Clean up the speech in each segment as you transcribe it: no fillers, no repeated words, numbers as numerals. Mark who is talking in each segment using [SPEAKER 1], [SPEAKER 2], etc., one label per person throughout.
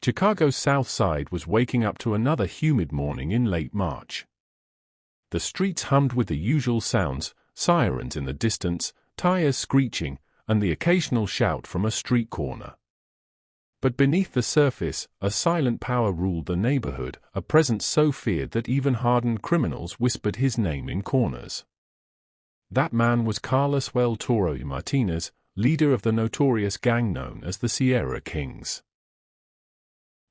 [SPEAKER 1] Chicago's South Side was waking up to another humid morning in late March. The streets hummed with the usual sounds, sirens in the distance, tires screeching, and the occasional shout from a street corner. But beneath the surface, a silent power ruled the neighborhood, a presence so feared that even hardened criminals whispered his name in corners. That man was Carlos El Toro Martinez, leader of the notorious gang known as the Sierra Kings.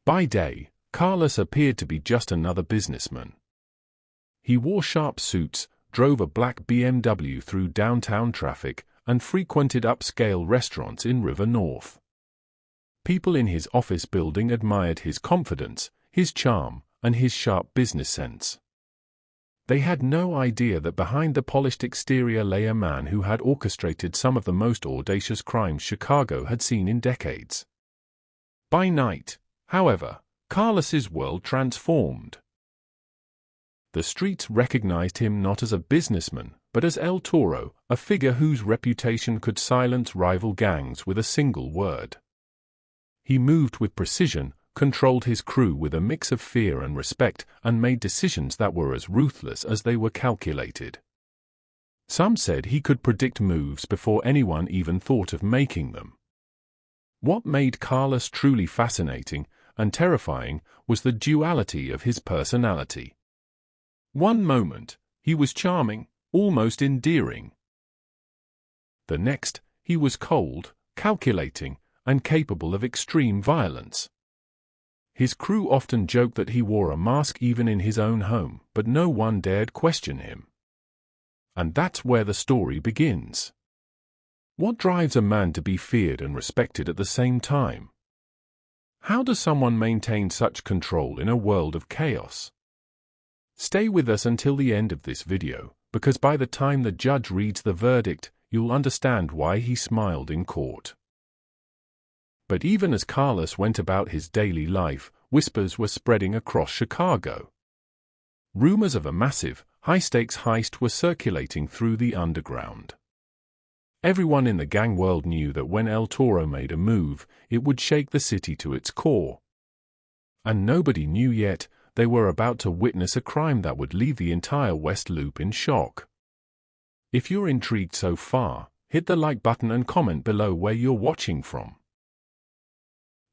[SPEAKER 1] By day, Carlos appeared to be just another businessman. He wore sharp suits, drove a black BMW through downtown traffic, and frequented upscale restaurants in River North. People in his office building admired his confidence, his charm, and his sharp business sense. They had no idea that behind the polished exterior lay a man who had orchestrated some of the most audacious crimes Chicago had seen in decades. By night, however, Carlos's world transformed. The streets recognized him not as a businessman, but as El Toro, a figure whose reputation could silence rival gangs with a single word. He moved with precision, controlled his crew with a mix of fear and respect, and made decisions that were as ruthless as they were calculated. Some said he could predict moves before anyone even thought of making them. What made Carlos truly fascinating and terrifying was the duality of his personality. One moment, he was charming, almost endearing. The next, he was cold, calculating, and capable of extreme violence. His crew often joked that he wore a mask even in his own home, but no one dared question him. And that's where the story begins. What drives a man to be feared and respected at the same time? How does someone maintain such control in a world of chaos? Stay with us until the end of this video, because by the time the judge reads the verdict, you'll understand why he smiled in court. But even as Carlos went about his daily life, whispers were spreading across Chicago. Rumors of a massive, high-stakes heist were circulating through the underground. Everyone in the gang world knew that when El Toro made a move, it would shake the city to its core. And nobody knew yet they were about to witness a crime that would leave the entire West Loop in shock. If you're intrigued so far, hit the like button and comment below where you're watching from.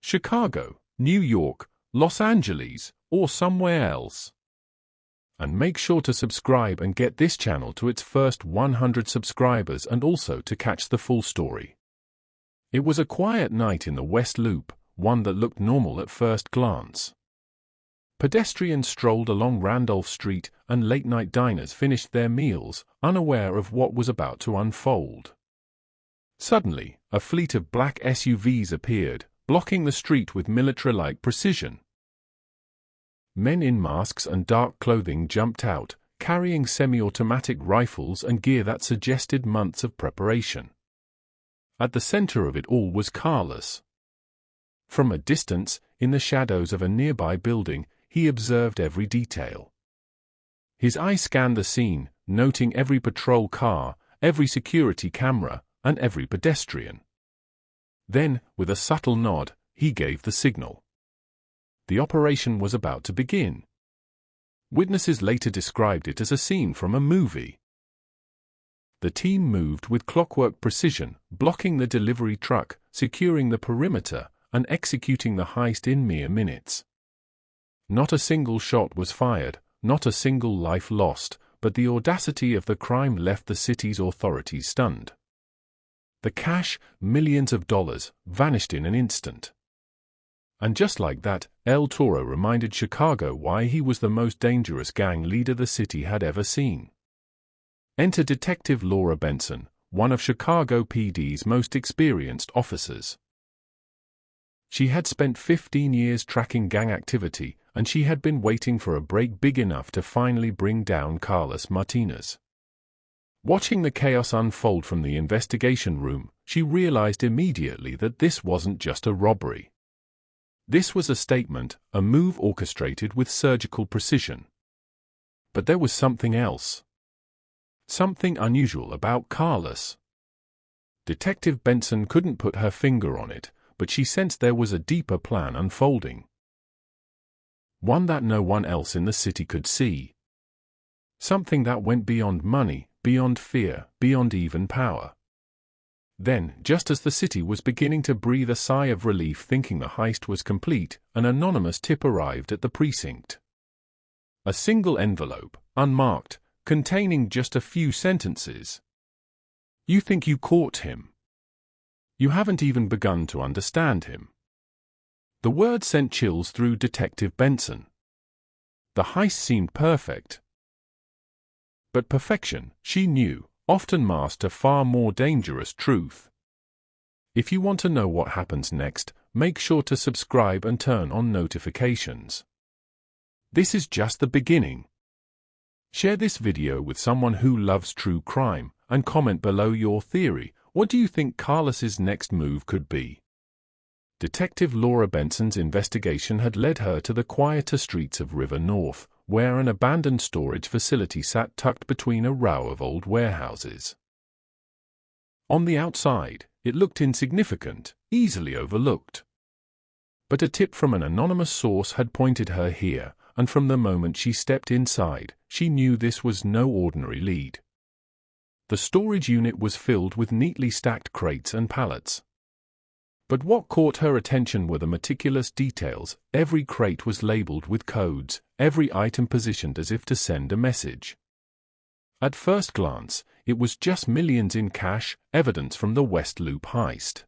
[SPEAKER 1] Chicago, New York, Los Angeles, or somewhere else. And make sure to subscribe and get this channel to its first 100 subscribers and also to catch the full story. It was a quiet night in the West Loop, one that looked normal at first glance. Pedestrians strolled along Randolph Street and late-night diners finished their meals, unaware of what was about to unfold. Suddenly, a fleet of black SUVs appeared, blocking the street with military-like precision. Men in masks and dark clothing jumped out, carrying semi-automatic rifles and gear that suggested months of preparation. At the center of it all was Carlos. From a distance, in the shadows of a nearby building, he observed every detail. His eye scanned the scene, noting every patrol car, every security camera, and every pedestrian. Then, with a subtle nod, he gave the signal. The operation was about to begin. Witnesses later described it as a scene from a movie. The team moved with clockwork precision, blocking the delivery truck, securing the perimeter, and executing the heist in mere minutes. Not a single shot was fired, not a single life lost, but the audacity of the crime left the city's authorities stunned. The cash, millions of dollars, vanished in an instant. And just like that, El Toro reminded Chicago why he was the most dangerous gang leader the city had ever seen. Enter Detective Laura Benson, one of Chicago PD's most experienced officers. She had spent 15 years tracking gang activity, and she had been waiting for a break big enough to finally bring down Carlos Martinez. Watching the chaos unfold from the investigation room, she realized immediately that this wasn't just a robbery. This was a statement, a move orchestrated with surgical precision. But there was something else. Something unusual about Carlos. Detective Benson couldn't put her finger on it, but she sensed there was a deeper plan unfolding. One that no one else in the city could see. Something that went beyond money, beyond fear, beyond even power. Then, just as the city was beginning to breathe a sigh of relief thinking the heist was complete, an anonymous tip arrived at the precinct. A single envelope, unmarked, containing just a few sentences. You think you caught him. You haven't even begun to understand him. The word sent chills through Detective Benson. The heist seemed perfect. But perfection, she knew, often masked a far more dangerous truth. If you want to know what happens next, make sure to subscribe and turn on notifications. This is just the beginning. Share this video with someone who loves true crime, and comment below your theory. What do you think Carlos's next move could be? Detective Laura Benson's investigation had led her to the quieter streets of River North, where an abandoned storage facility sat tucked between a row of old warehouses. On the outside, it looked insignificant, easily overlooked. But a tip from an anonymous source had pointed her here, and from the moment she stepped inside, she knew this was no ordinary lead. The storage unit was filled with neatly stacked crates and pallets. But what caught her attention were the meticulous details. Every crate was labeled with codes, every item positioned as if to send a message. At first glance, it was just millions in cash, evidence from the West Loop heist.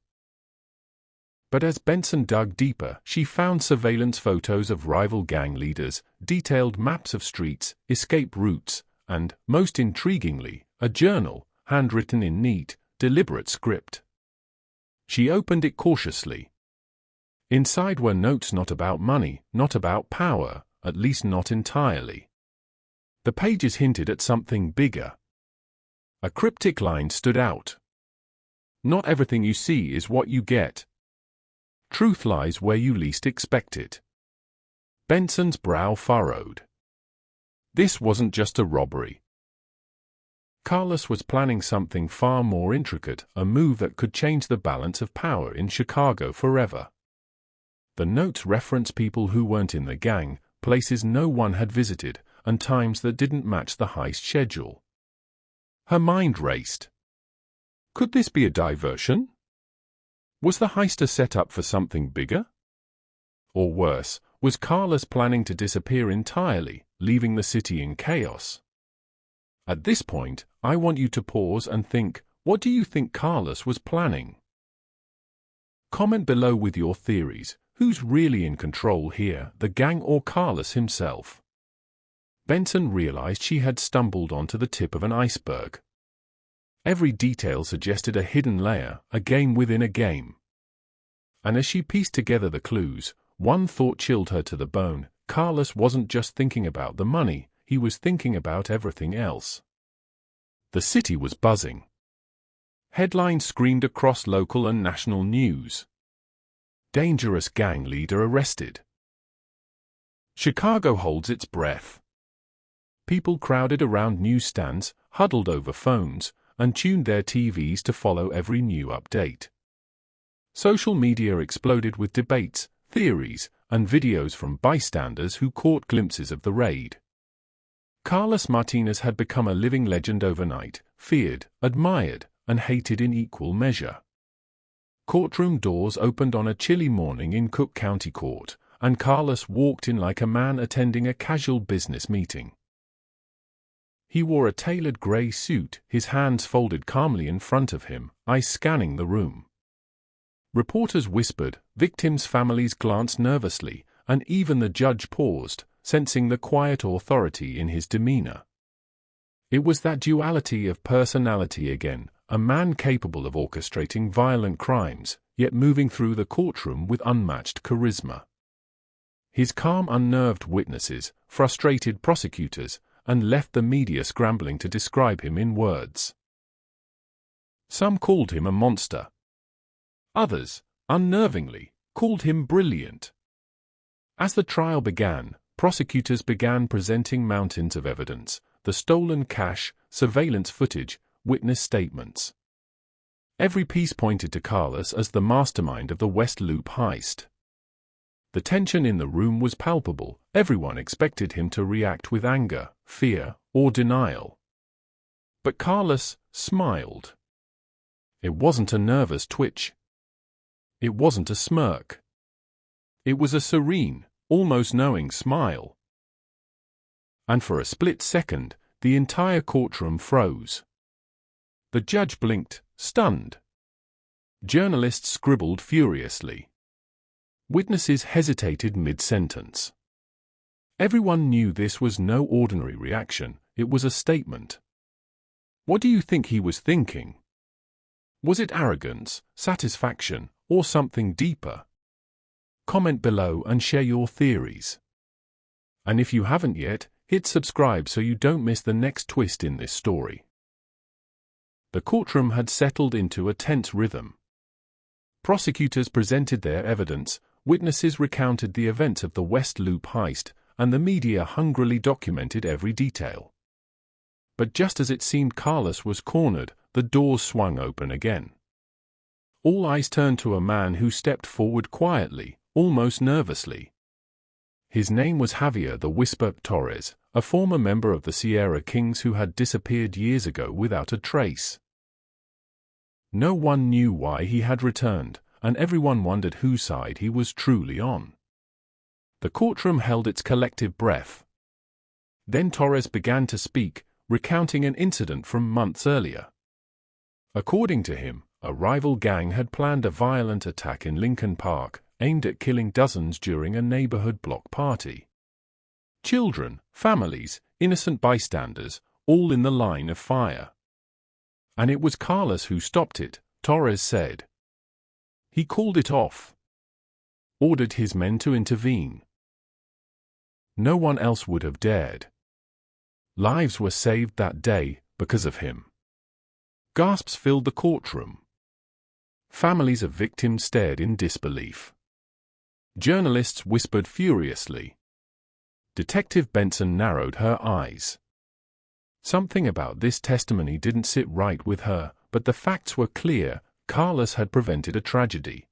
[SPEAKER 1] But as Benson dug deeper, she found surveillance photos of rival gang leaders, detailed maps of streets, escape routes, and, most intriguingly, a journal, handwritten in neat, deliberate script. She opened it cautiously. Inside were notes not about money, not about power, at least not entirely. The pages hinted at something bigger. A cryptic line stood out. Not everything you see is what you get. Truth lies where you least expect it. Benson's brow furrowed. This wasn't just a robbery. Carlos was planning something far more intricate, a move that could change the balance of power in Chicago forever. The notes reference people who weren't in the gang, places no one had visited, and times that didn't match the heist schedule. Her mind raced. Could this be a diversion? Was the heist a setup for something bigger? Or worse, was Carlos planning to disappear entirely, leaving the city in chaos? At this point, I want you to pause and think, what do you think Carlos was planning? Comment below with your theories. Who's really in control here, the gang or Carlos himself? Benson realized she had stumbled onto the tip of an iceberg. Every detail suggested a hidden layer, a game within a game. And as she pieced together the clues, one thought chilled her to the bone. Carlos wasn't just thinking about the money, he was thinking about everything else. The city was buzzing. Headlines screamed across local and national news. Dangerous gang leader arrested. Chicago holds its breath. People crowded around newsstands, huddled over phones, and tuned their TVs to follow every new update. Social media exploded with debates, theories, and videos from bystanders who caught glimpses of the raid. Carlos Martinez had become a living legend overnight, feared, admired, and hated in equal measure. Courtroom doors opened on a chilly morning in Cook County Court, and Carlos walked in like a man attending a casual business meeting. He wore a tailored gray suit, his hands folded calmly in front of him, eyes scanning the room. Reporters whispered, victims' families glanced nervously, and even the judge paused, sensing the quiet authority in his demeanor. It was that duality of personality again, a man capable of orchestrating violent crimes, yet moving through the courtroom with unmatched charisma. His calm unnerved witnesses, frustrated prosecutors, and left the media scrambling to describe him in words. Some called him a monster. Others, unnervingly, called him brilliant. As the trial began, prosecutors began presenting mountains of evidence, the stolen cash, surveillance footage, witness statements. Every piece pointed to Carlos as the mastermind of the West Loop heist. The tension in the room was palpable. Everyone expected him to react with anger, fear, or denial. But Carlos smiled. It wasn't a nervous twitch. It wasn't a smirk. It was a serene, almost knowing smile. And for a split second, the entire courtroom froze. The judge blinked, stunned. Journalists scribbled furiously. Witnesses hesitated mid-sentence. Everyone knew this was no ordinary reaction, it was a statement. What do you think he was thinking? Was it arrogance, satisfaction, or something deeper? Comment below and share your theories. And if you haven't yet, hit subscribe so you don't miss the next twist in this story. The courtroom had settled into a tense rhythm. Prosecutors presented their evidence, witnesses recounted the events of the West Loop heist, and the media hungrily documented every detail. But just as it seemed Carlos was cornered, the doors swung open again. All eyes turned to a man who stepped forward quietly, almost nervously. His name was Javier the Whisper Torres, a former member of the Sierra Kings who had disappeared years ago without a trace. No one knew why he had returned, and everyone wondered whose side he was truly on. The courtroom held its collective breath. Then Torres began to speak, recounting an incident from months earlier. According to him, a rival gang had planned a violent attack in Lincoln Park, aimed at killing dozens during a neighborhood block party. Children, families, innocent bystanders, all in the line of fire. And it was Carlos who stopped it, Torres said. He called it off. Ordered his men to intervene. No one else would have dared. Lives were saved that day because of him. Gasps filled the courtroom. Families of victims stared in disbelief. Journalists whispered furiously. Detective Benson narrowed her eyes. Something about this testimony didn't sit right with her, but the facts were clear. Carlos had prevented a tragedy.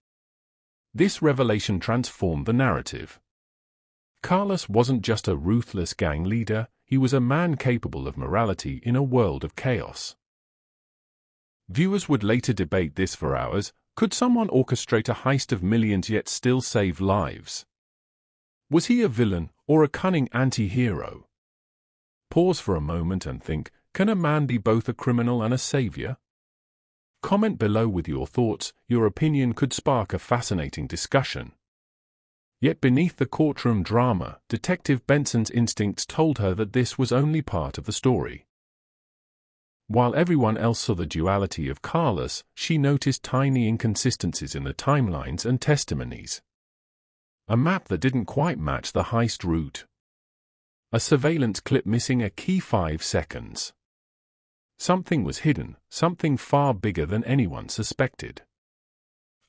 [SPEAKER 1] This revelation transformed the narrative. Carlos wasn't just a ruthless gang leader, he was a man capable of morality in a world of chaos. Viewers would later debate this for hours. Could someone orchestrate a heist of millions yet still save lives? Was he a villain or a cunning anti-hero? Pause for a moment and think, can a man be both a criminal and a savior? Comment below with your thoughts, your opinion could spark a fascinating discussion. Yet beneath the courtroom drama, Detective Benson's instincts told her that this was only part of the story. While everyone else saw the duality of Carlos, she noticed tiny inconsistencies in the timelines and testimonies. A map that didn't quite match the heist route. A surveillance clip missing a key 5 seconds. Something was hidden, something far bigger than anyone suspected.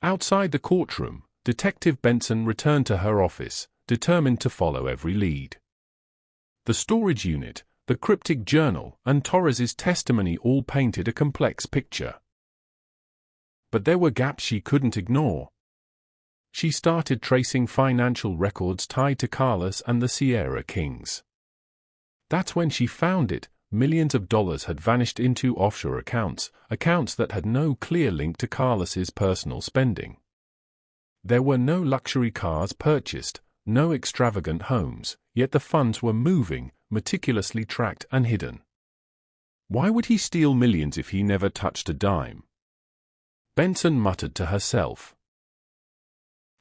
[SPEAKER 1] Outside the courtroom, Detective Benson returned to her office, determined to follow every lead. The storage unit, the cryptic journal, and Torres's testimony all painted a complex picture. But there were gaps she couldn't ignore. She started tracing financial records tied to Carlos and the Sierra Kings. That's when she found it. Millions of dollars had vanished into offshore accounts that had no clear link to Carlos's personal spending. There were no luxury cars purchased, no extravagant homes, yet the funds were moving, meticulously tracked and hidden. Why would he steal millions if he never touched a dime? Benson muttered to herself.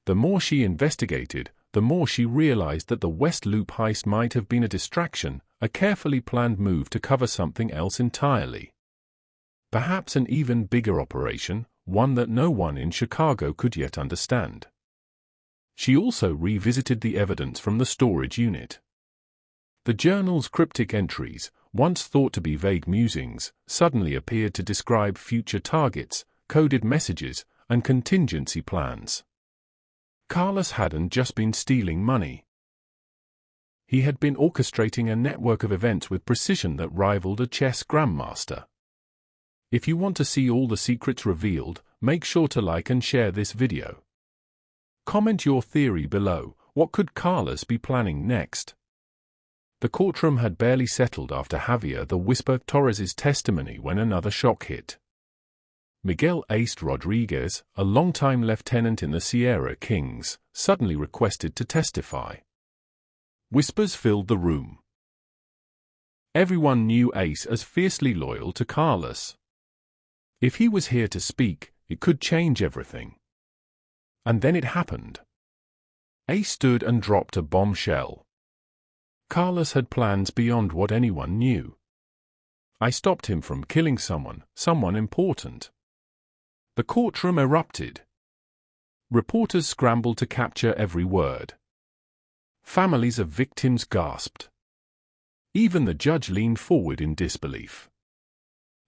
[SPEAKER 1] The more she investigated, the more she realized that the West Loop heist might have been a distraction, a carefully planned move to cover something else entirely. Perhaps an even bigger operation, one that no one in Chicago could yet understand. She also revisited the evidence from the storage unit. The journal's cryptic entries, once thought to be vague musings, suddenly appeared to describe future targets, coded messages, and contingency plans. Carlos hadn't just been stealing money. He had been orchestrating a network of events with precision that rivaled a chess grandmaster. If you want to see all the secrets revealed, make sure to like and share this video. Comment your theory below. What could Carlos be planning next? The courtroom had barely settled after Javier the Whisper Torres's testimony when another shock hit. Miguel Ace Rodriguez, a longtime lieutenant in the Sierra Kings, suddenly requested to testify. Whispers filled the room. Everyone knew Ace as fiercely loyal to Carlos. If he was here to speak, it could change everything. And then it happened. Ace stood and dropped a bombshell. Carlos had plans beyond what anyone knew. I stopped him from killing someone important. The courtroom erupted. Reporters scrambled to capture every word. Families of victims gasped. Even the judge leaned forward in disbelief.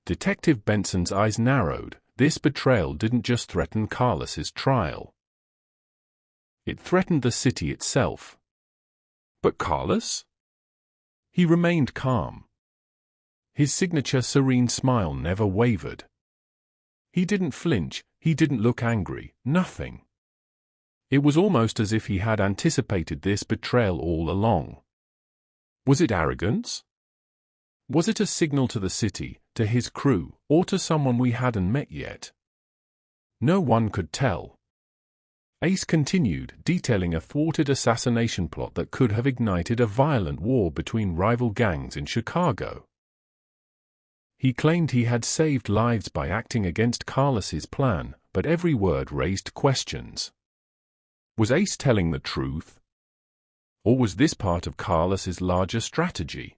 [SPEAKER 1] Detective Benson's eyes narrowed. This betrayal didn't just threaten Carlos's trial. It threatened the city itself. But Carlos? He remained calm. His signature serene smile never wavered. He didn't flinch, he didn't look angry, nothing. It was almost as if he had anticipated this betrayal all along. Was it arrogance? Was it a signal to the city, to his crew, or to someone we hadn't met yet? No one could tell. Ace continued, detailing a thwarted assassination plot that could have ignited a violent war between rival gangs in Chicago. He claimed he had saved lives by acting against Carlos's plan, but every word raised questions. Was Ace telling the truth? Or was this part of Carlos's larger strategy?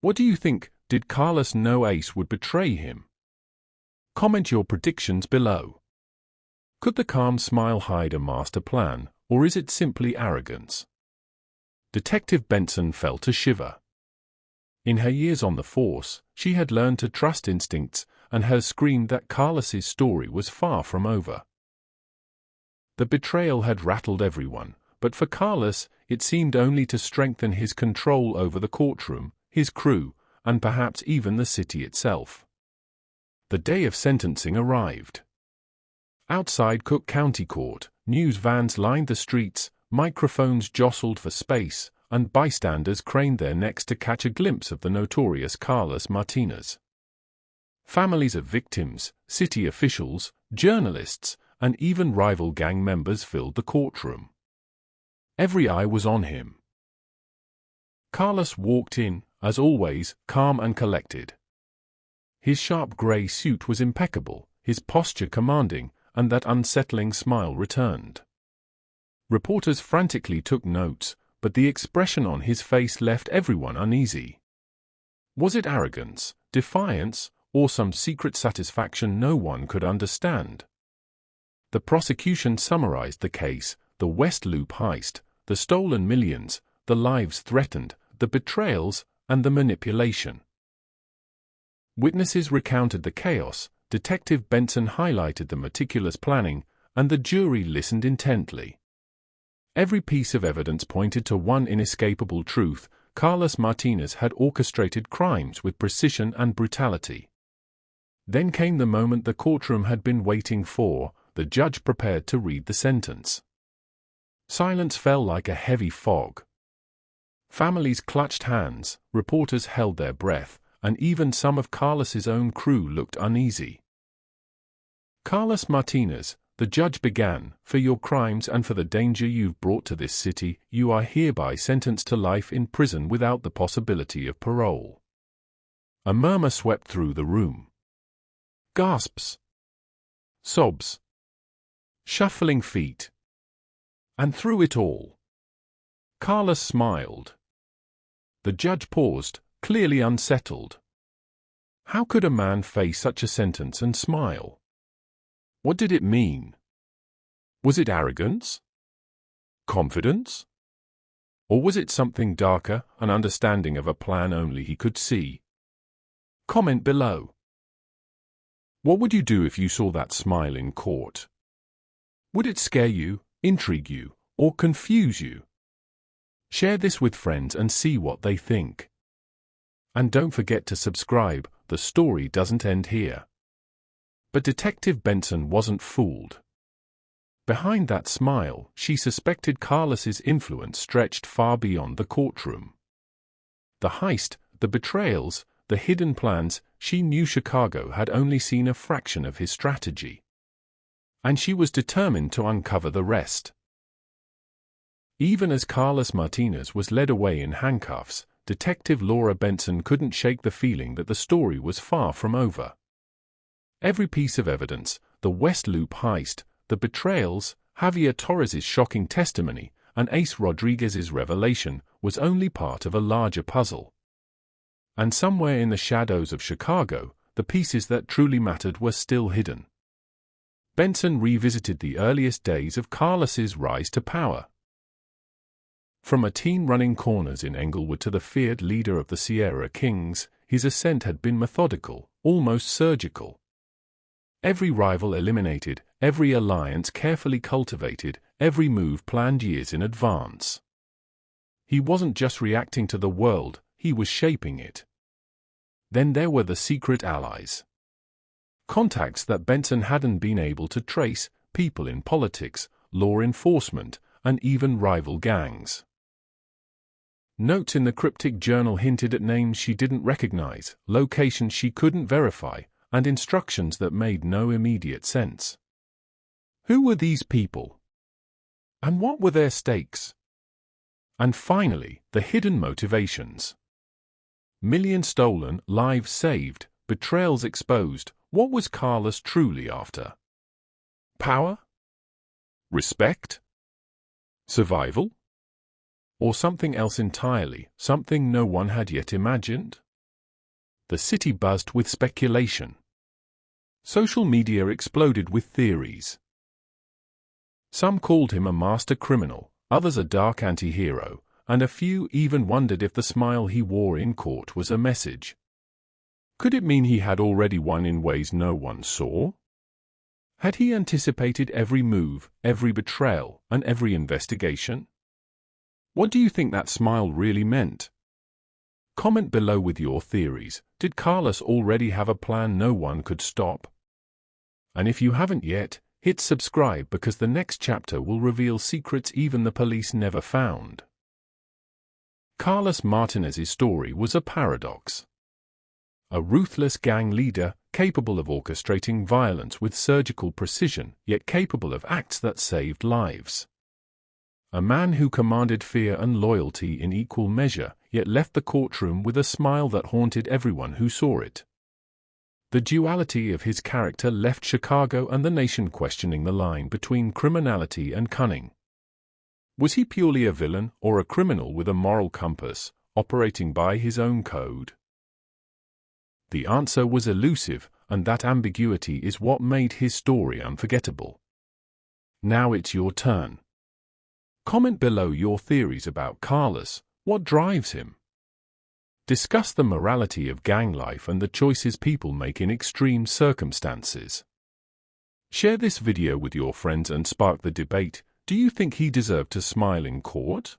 [SPEAKER 1] What do you think? Did Carlos know Ace would betray him? Comment your predictions below. Could the calm smile hide a master plan, or is it simply arrogance? Detective Benson felt a shiver. In her years on the force, she had learned to trust instincts, and her screamed that Carlos's story was far from over. The betrayal had rattled everyone, but for Carlos, it seemed only to strengthen his control over the courtroom, his crew, and perhaps even the city itself. The day of sentencing arrived. Outside Cook County Court, news vans lined the streets, microphones jostled for space, and bystanders craned their necks to catch a glimpse of the notorious Carlos Martinez. Families of victims, city officials, journalists, and even rival gang members filled the courtroom. Every eye was on him. Carlos walked in, as always, calm and collected. His sharp gray suit was impeccable, his posture commanding, and that unsettling smile returned. Reporters frantically took notes, but the expression on his face left everyone uneasy. Was it arrogance, defiance, or some secret satisfaction no one could understand? The prosecution summarized the case: the West Loop heist, the stolen millions, the lives threatened, the betrayals, and the manipulation. Witnesses recounted the chaos, Detective Benson highlighted the meticulous planning, and the jury listened intently. Every piece of evidence pointed to one inescapable truth: Carlos Martinez had orchestrated crimes with precision and brutality. Then came the moment the courtroom had been waiting for. The judge prepared to read the sentence. Silence fell like a heavy fog. Families clutched hands, reporters held their breath, and even some of Carlos's own crew looked uneasy. Carlos Martinez, the judge began, for your crimes and for the danger you've brought to this city, you are hereby sentenced to life in prison without the possibility of parole. A murmur swept through the room. Gasps. Sobs. Shuffling feet. And through it all, Carlos smiled. The judge paused, clearly unsettled. How could a man face such a sentence and smile? What did it mean? Was it arrogance? Confidence? Or was it something darker, an understanding of a plan only he could see? Comment below. What would you do if you saw that smile in court? Would it scare you, intrigue you, or confuse you? Share this with friends and see what they think. And don't forget to subscribe. The story doesn't end here. But Detective Benson wasn't fooled. Behind that smile, she suspected Carlos's influence stretched far beyond the courtroom. The heist, the betrayals, the hidden plans, she knew Chicago had only seen a fraction of his strategy. And she was determined to uncover the rest. Even as Carlos Martinez was led away in handcuffs, Detective Laura Benson couldn't shake the feeling that the story was far from over. Every piece of evidence, the West Loop heist, the betrayals, Javier Torres's shocking testimony, and Ace Rodriguez's revelation, was only part of a larger puzzle. And somewhere in the shadows of Chicago, the pieces that truly mattered were still hidden. Benson revisited the earliest days of Carlos's rise to power. From a teen running corners in Englewood to the feared leader of the Sierra Kings, his ascent had been methodical, almost surgical. Every rival eliminated, every alliance carefully cultivated, every move planned years in advance. He wasn't just reacting to the world, he was shaping it. Then there were the secret allies. Contacts that Benson hadn't been able to trace, people in politics, law enforcement, and even rival gangs. Notes in the cryptic journal hinted at names she didn't recognize, locations she couldn't verify, and instructions that made no immediate sense. Who were these people? And what were their stakes? And finally, the hidden motivations. Millions stolen, lives saved, betrayals exposed. What was Carlos truly after? Power? Respect? Survival? Or something else entirely, something no one had yet imagined? The city buzzed with speculation. Social media exploded with theories. Some called him a master criminal, others a dark anti-hero, and a few even wondered if the smile he wore in court was a message. Could it mean he had already won in ways no one saw? Had he anticipated every move, every betrayal, and every investigation? What do you think that smile really meant? Comment below with your theories. Did Carlos already have a plan no one could stop? And if you haven't yet, hit subscribe because the next chapter will reveal secrets even the police never found. Carlos Martinez's story was a paradox. A ruthless gang leader, capable of orchestrating violence with surgical precision, yet capable of acts that saved lives. A man who commanded fear and loyalty in equal measure, yet left the courtroom with a smile that haunted everyone who saw it. The duality of his character left Chicago and the nation questioning the line between criminality and cunning. Was he purely a villain or a criminal with a moral compass, operating by his own code? The answer was elusive, and that ambiguity is what made his story unforgettable. Now it's your turn. Comment below your theories about Carlos. What drives him? Discuss the morality of gang life and the choices people make in extreme circumstances. Share this video with your friends and spark the debate. Do you think he deserved to smile in court?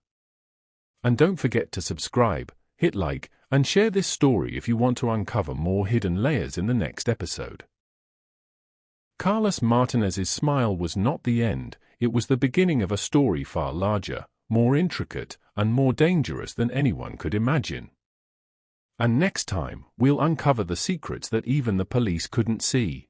[SPEAKER 1] And don't forget to subscribe, hit like, and share this story if you want to uncover more hidden layers in the next episode. Carlos Martinez's smile was not the end, it was the beginning of a story far larger, more intricate, and more dangerous than anyone could imagine. And next time, we'll uncover the secrets that even the police couldn't see.